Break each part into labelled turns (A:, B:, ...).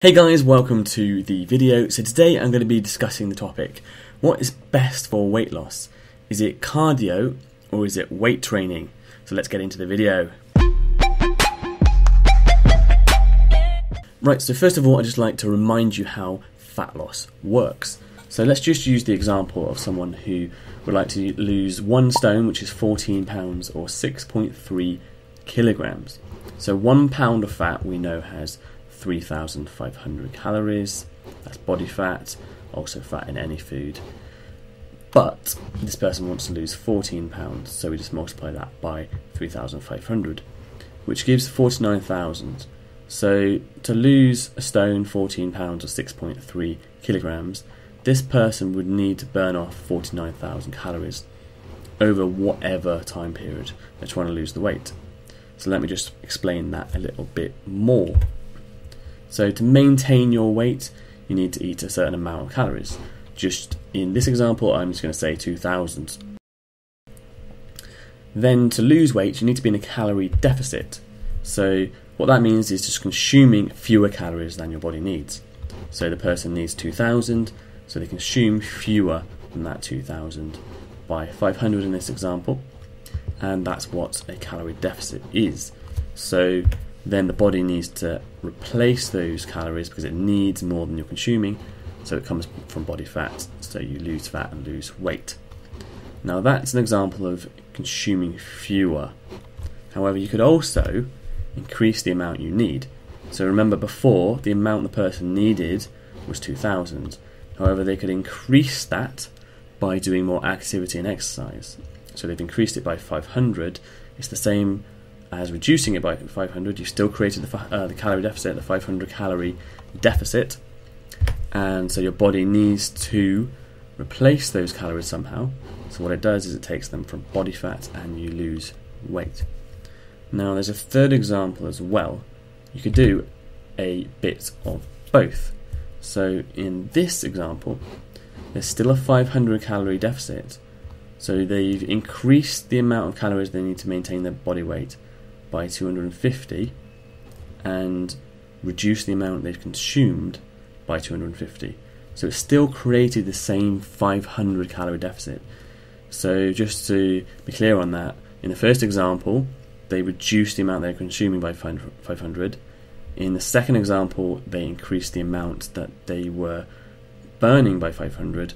A: Hey guys, welcome to the video. So today I'm going to be discussing the topic, what is best for weight loss? Is it cardio or is it weight training? So let's get into the video. Right, so first of all I'd just like to remind you how fat loss works. So let's just use the example of someone who would like to lose 1 stone, which is 14 pounds or 6.3 kilograms. So 1 pound of fat we know has 3,500 calories. That's body fat, also fat in any food. But this person wants to lose 14 pounds, so we just multiply that by 3,500, which gives 49,000. So to lose a stone, 14 pounds or 6.3 kilograms, this person would need to burn off 49,000 calories over whatever time period they're trying to lose the weight. So let me just explain that a little bit more. So to maintain your weight, you need to eat a certain amount of calories. Just in this example, I'm just going to say 2,000. Then to lose weight, you need to be in a calorie deficit. So what that means is just consuming fewer calories than your body needs. So the person needs 2,000, so they consume fewer than that 2,000 by 500 in this example. And that's what a calorie deficit is. So then the body needs to replace those calories because it needs more than you're consuming, so it comes from body fat, so you lose fat and lose weight. Now that's an example of consuming fewer. However, you could also increase the amount you need. So remember before, the amount the person needed was 2,000. However, they could increase that by doing more activity and exercise. So they've increased it by 500. It's the same as reducing it by 500. You've still created the calorie deficit, the 500 calorie deficit, and so your body needs to replace those calories somehow. So what it does is it takes them from body fat and you lose weight. Now there's a third example as well. You could do a bit of both. So in this example, there's still a 500 calorie deficit. So they've increased the amount of calories they need to maintain their body weight by 250 and reduce the amount they've consumed by 250. So it's still created the same 500 calorie deficit. So just to be clear on that, in the first example they reduced the amount they're consuming by 500. In the second example they increased the amount that they were burning by 500,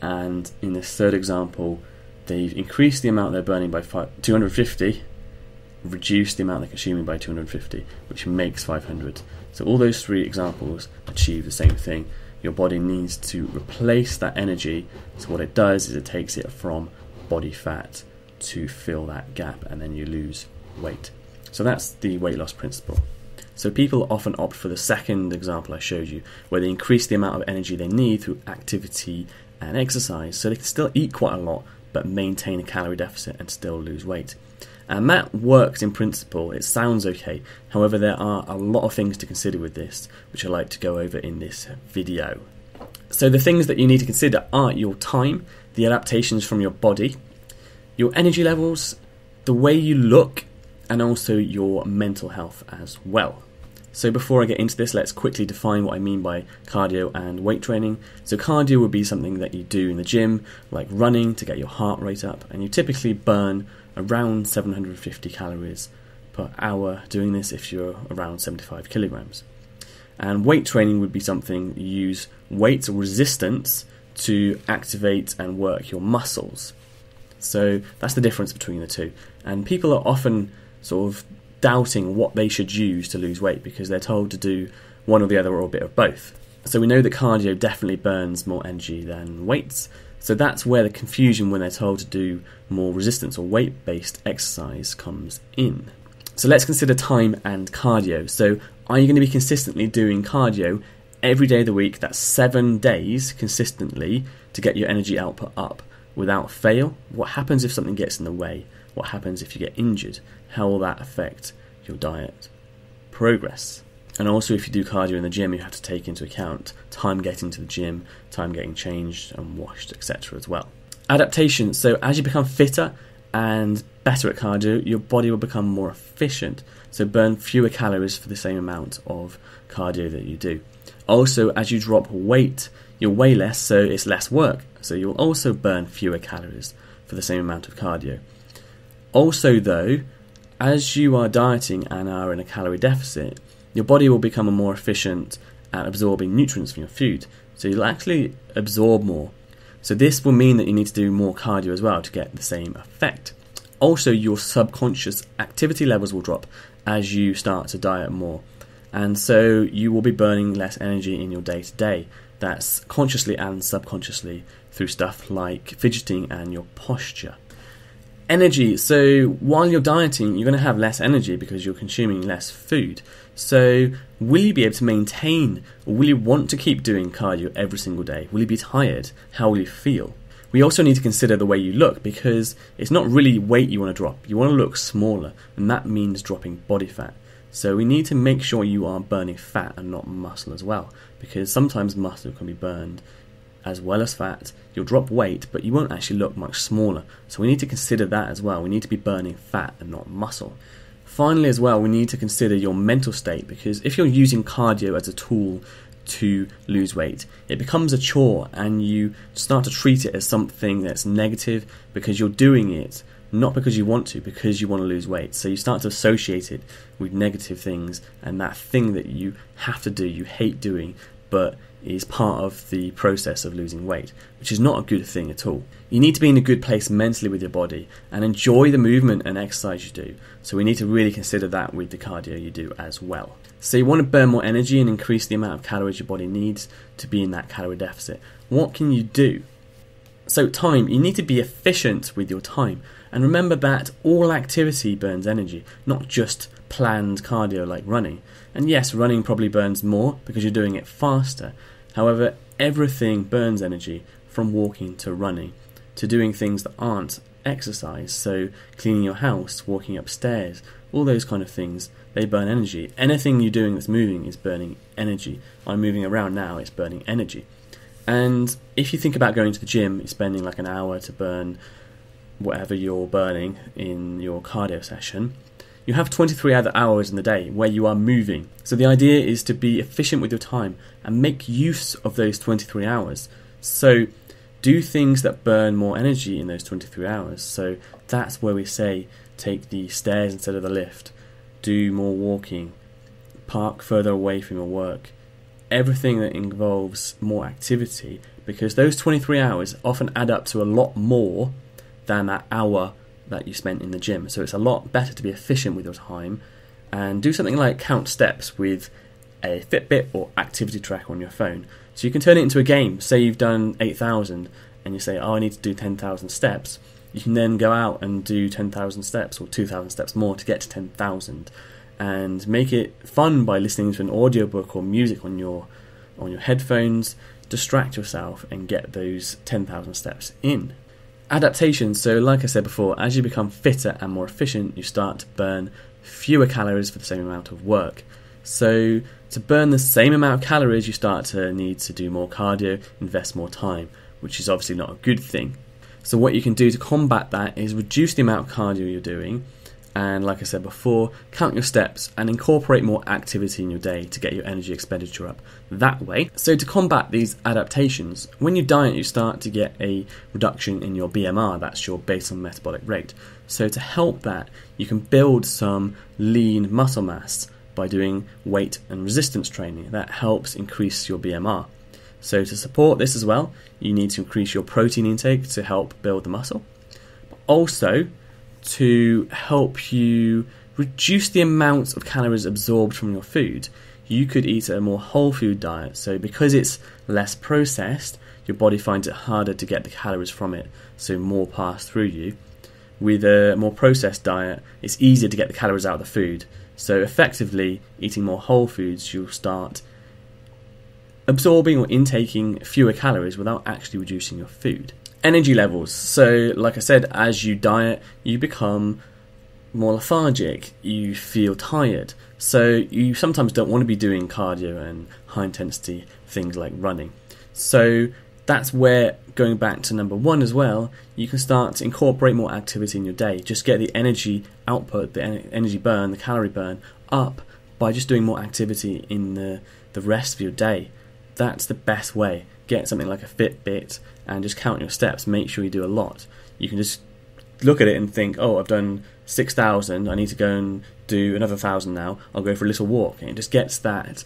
A: and in this third example they've increased the amount they're burning by 250, reduce the amount they're consuming by 250, which makes 500. So all those three examples achieve the same thing. Your body needs to replace that energy, so what it does is it takes it from body fat to fill that gap, and then you lose weight. So that's the weight loss principle. So people often opt for the second example I showed you, where they increase the amount of energy they need through activity and exercise, so they can still eat quite a lot but maintain a calorie deficit and still lose weight. And that works in principle, it sounds okay. However, there are a lot of things to consider with this, which I'd like to go over in this video. So the things that you need to consider are your time, the adaptations from your body, your energy levels, the way you look, and also your mental health as well. So before I get into this, let's quickly define what I mean by cardio and weight training. So cardio would be something that you do in the gym, like running to get your heart rate up, and you typically burn around 750 calories per hour doing this if you're around 75 kilograms. And weight training would be something you use weight resistance to activate and work your muscles. So that's the difference between the two. And people are often sort of doubting what they should use to lose weight because they're told to do one or the other or a bit of both. So we know that cardio definitely burns more energy than weights. So that's where the confusion when they're told to do more resistance or weight-based exercise comes in. So let's consider time and cardio. So are you going to be consistently doing cardio every day of the week? That's 7 days consistently to get your energy output up without fail. What happens if something gets in the way? What happens if you get injured? How will that affect your diet progress? And also if you do cardio in the gym, you have to take into account time getting to the gym, time getting changed and washed, etc. as well. Adaptation. So as you become fitter and better at cardio, your body will become more efficient, so burn fewer calories for the same amount of cardio that you do. Also, as you drop weight, you'll weigh less, so it's less work, so you'll also burn fewer calories for the same amount of cardio. Also though, as you are dieting and are in a calorie deficit, your body will become more efficient at absorbing nutrients from your food, so you'll actually absorb more. So this will mean that you need to do more cardio as well to get the same effect. Also, your subconscious activity levels will drop as you start to diet more, and so you will be burning less energy in your day-to-day. That's consciously and subconsciously through stuff like fidgeting and your posture. Energy. So while you're dieting, you're going to have less energy because you're consuming less food. So will you be able to maintain, or will you want to keep doing cardio every single day? Will you be tired? How will you feel? We also need to consider the way you look, because it's not really weight you want to drop. You want to look smaller, and that means dropping body fat. So we need to make sure you are burning fat and not muscle as well, because sometimes muscle can be burned as well as fat. You'll drop weight, but you won't actually look much smaller. So we need to consider that as well. We need to be burning fat and not muscle. Finally as well, we need to consider your mental state, because if you're using cardio as a tool to lose weight, it becomes a chore and you start to treat it as something that's negative because you're doing it not because you want to, because you want to lose weight. So you start to associate it with negative things, and that thing that you have to do, you hate doing, but is part of the process of losing weight, which is not a good thing at all. You need to be in a good place mentally with your body and enjoy the movement and exercise you do. So we need to really consider that with the cardio you do as well. So you want to burn more energy and increase the amount of calories your body needs to be in that calorie deficit. What can you do? So time, you need to be efficient with your time. And remember that all activity burns energy, not just planned cardio like running. And yes, running probably burns more because you're doing it faster. However, everything burns energy, from walking to running to doing things that aren't exercise. So cleaning your house, walking upstairs, all those kind of things, they burn energy. Anything you're doing that's moving is burning energy. I'm moving around now, it's burning energy. And if you think about going to the gym, you're spending like an hour to burn whatever you're burning in your cardio session. You have 23 other hours in the day where you are moving. So the idea is to be efficient with your time and make use of those 23 hours. So do things that burn more energy in those 23 hours. So that's where we say take the stairs instead of the lift, do more walking, park further away from your work. Everything that involves more activity, because those 23 hours often add up to a lot more than that hour that you spent in the gym. So it's a lot better to be efficient with your time and do something like count steps with a Fitbit or activity tracker on your phone. So you can turn it into a game. Say you've done 8,000 and you say, oh, I need to do 10,000 steps. You can then go out and do 10,000 steps or 2,000 steps more to get to 10,000, and make it fun by listening to an audiobook or music on your headphones. Distract yourself and get those 10,000 steps in. Adaptation. So like I said before, as you become fitter and more efficient, you start to burn fewer calories for the same amount of work. So to burn the same amount of calories, you start to need to do more cardio, invest more time, which is obviously not a good thing. So what you can do to combat that is reduce the amount of cardio you're doing, and like I said before, count your steps and incorporate more activity in your day to get your energy expenditure up that way. So to combat these adaptations, when you diet, you start to get a reduction in your BMR, that's your basal metabolic rate. So to help that, you can build some lean muscle mass by doing weight and resistance training. That helps increase your BMR. So to support this as well, you need to increase your protein intake to help build the muscle. But also, to help you reduce the amount of calories absorbed from your food, you could eat a more whole food diet. So because it's less processed, your body finds it harder to get the calories from it, so more pass through you. With a more processed diet, it's easier to get the calories out of the food. So effectively, eating more whole foods, you'll start absorbing or intaking fewer calories without actually reducing your food. Energy levels. So like I said, as you diet, you become more lethargic, you feel tired. So you sometimes don't want to be doing cardio and high intensity things like running. So that's where, going back to number 1 as well, you can start to incorporate more activity in your day. Just get the energy output, the energy burn, the calorie burn up by just doing more activity in the rest of your day. That's the best way. Get something like a Fitbit and just count your steps. Make sure you do a lot. You can just look at it and think, oh, I've done 6,000, I need to go and do another 1,000 now, I'll go for a little walk. And it just gets that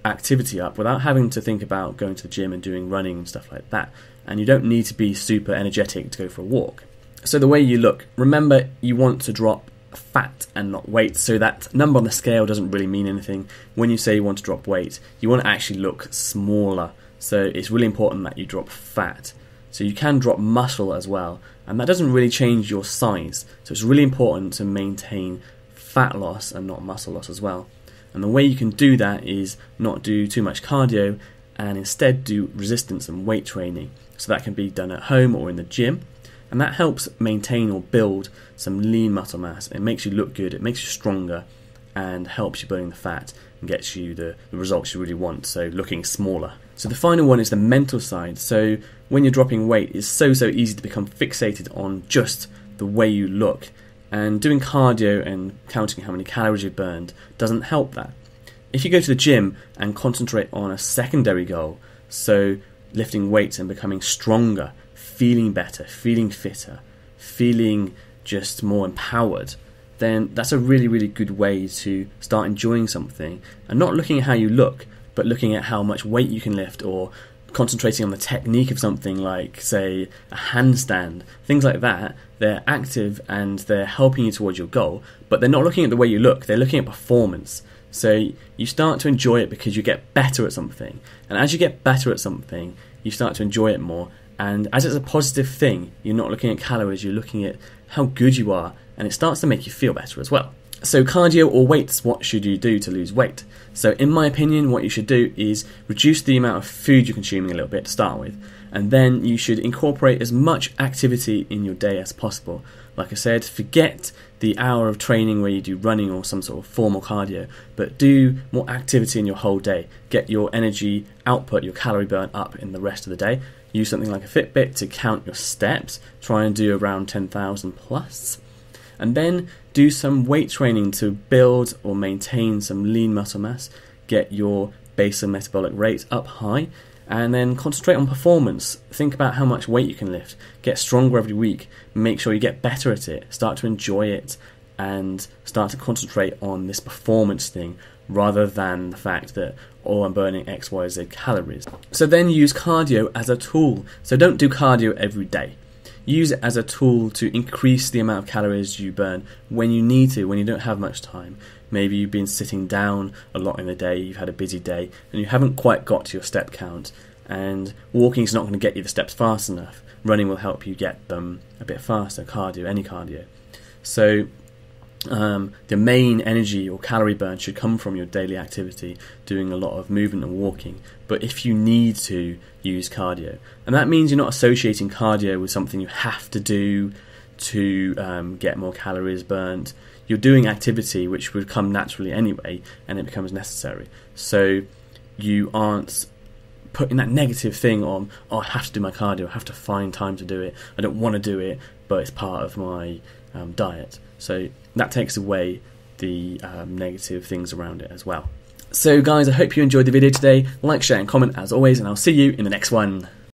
A: activity up without having to think about going to the gym and doing running and stuff like that. And you don't need to be super energetic to go for a walk. So the way you look, remember you want to drop fat and not weight, so that number on the scale doesn't really mean anything. When you say you want to drop weight, you want to actually look smaller, so it's really important that you drop fat. So you can drop muscle as well, and that doesn't really change your size, so it's really important to maintain fat loss and not muscle loss as well. And the way you can do that is not do too much cardio and instead do resistance and weight training. So that can be done at home or in the gym, and that helps maintain or build some lean muscle mass. It makes you look good, it makes you stronger, and helps you burning the fat and gets you the results you really want, so looking smaller. So the final one is the mental side. So when you're dropping weight, it's so easy to become fixated on just the way you look, and doing cardio and counting how many calories you've burned doesn't help that. If you go to the gym and concentrate on a secondary goal, so lifting weights and becoming stronger, feeling better, feeling fitter, feeling just more empowered, then that's a really good way to start enjoying something, and not looking at how you look, but looking at how much weight you can lift, or concentrating on the technique of something like, say, a handstand. Things like that, they're active and they're helping you towards your goal, but they're not looking at the way you look, they're looking at performance. So you start to enjoy it because you get better at something, and as you get better at something, you start to enjoy it more, and as it's a positive thing, you're not looking at calories, you're looking at how good you are, and it starts to make you feel better as well. So cardio or weights, what should you do to lose weight? So in my opinion, what you should do is reduce the amount of food you're consuming a little bit to start with, and then you should incorporate as much activity in your day as possible. Like I said, forget the hour of training where you do running or some sort of formal cardio, but do more activity in your whole day. Get your energy output, your calorie burn up in the rest of the day. Use something like a Fitbit to count your steps. Try and do around 10,000 plus. And then do some weight training to build or maintain some lean muscle mass. Get your basal metabolic rate up high, and then concentrate on performance. Think about how much weight you can lift. Get stronger every week. Make sure you get better at it. Start to enjoy it, and start to concentrate on this performance thing rather than the fact that, oh, I'm burning X, Y, Z calories. So then use cardio as a tool. So don't do cardio every day. Use it as a tool to increase the amount of calories you burn when you need to, when you don't have much time. Maybe you've been sitting down a lot in the day, you've had a busy day, and you haven't quite got to your step count. And walking is not going to get you the steps fast enough. Running will help you get them a bit faster, cardio, any cardio. So the main energy or calorie burn should come from your daily activity, doing a lot of movement and walking. But if you need to, use cardio. And that means you're not associating cardio with something you have to do to get more calories burnt. You're doing activity which would come naturally anyway, and it becomes necessary. So you aren't putting that negative thing on, oh, I have to do my cardio, I have to find time to do it, I don't want to do it, but it's part of my diet. So that takes away the negative things around it as well. So guys, I hope you enjoyed the video today. Like, share and comment as always, and I'll see you in the next one.